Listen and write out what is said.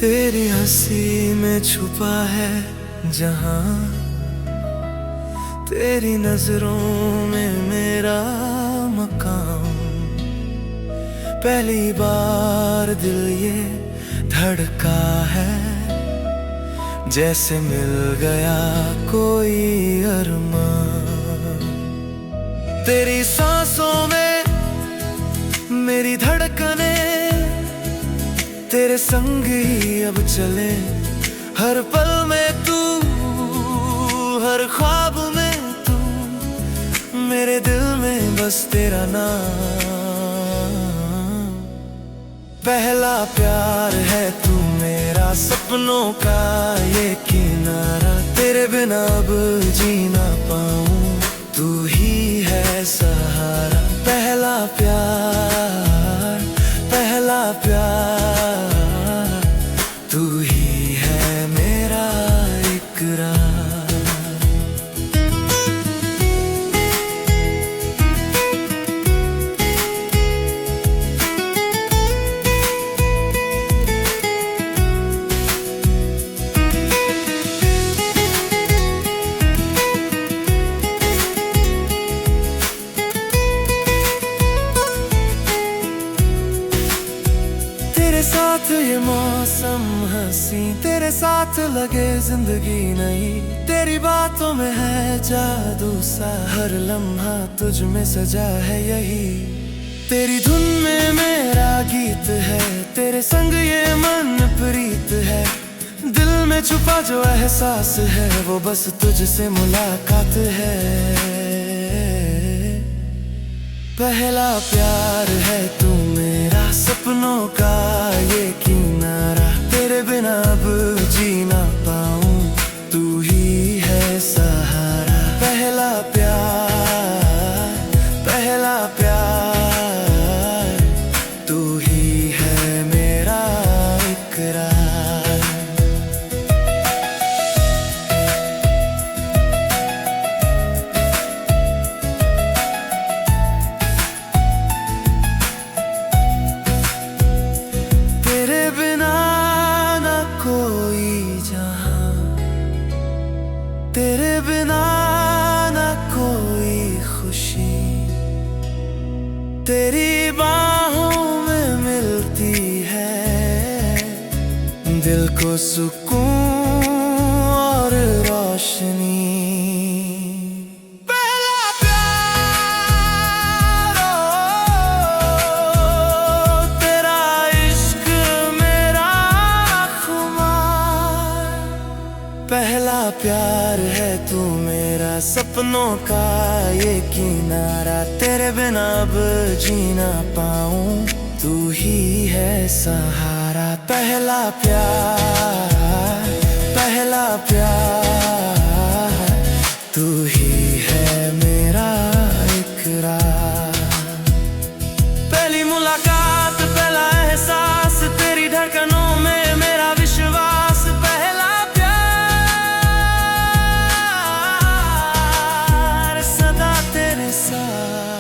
तेरी हंसी में छुपा है जहां, तेरी नजरों में मेरा मकाम। पहली बार दिल ये धड़का है, जैसे मिल गया कोई अरमान। तेरी सांसों में मेरी धड़कने, तेरे संग ही अब चले हर पल में तू, हर ख्वाब में तू, मेरे दिल में बस तेरा नाम। पहला प्यार है तू मेरा, सपनों का ये किनारा, तेरे बिना अब जी ना पाऊं, तू ही है सहारा। पहला प्यार, पहला प्यार, तू ही है मेरा इकरार। तेरे साथ ये मौसम हंसी, तेरे साथ लगे जिंदगी नई, तेरी बातों में है जादू सा, हर लम्हा तुझ में सजा है यही। तेरी धुन में मेरा गीत है, तेरे संग ये मन प्रीत है, दिल में छुपा जो एहसास है वो बस तुझसे मुलाकात है। पहला प्यार है तू मेरा, सपनों का ये किनारा, तेरे बिना अब जी ना पाऊं, तू ही है सहारा। पहला प्यार, पहला प्यार, तू ही है मेरा इकरार। तेरे बिना ना कोई खुशी, तेरी बाहों में मिलती है दिल को सुकून और रोशनी। पहला प्यार है तू मेरा, सपनों का ये किनारा, तेरे बिना अब जी ना पाऊं, तू ही है सहारा। पहला प्यार, पहला प्यार, तू ही है मेरा इकरार। पहली मुलाकात, पहला एहसास, तेरी धड़कनों में मेरा विश्वास। पहला प्यार सदा तेरे साथ।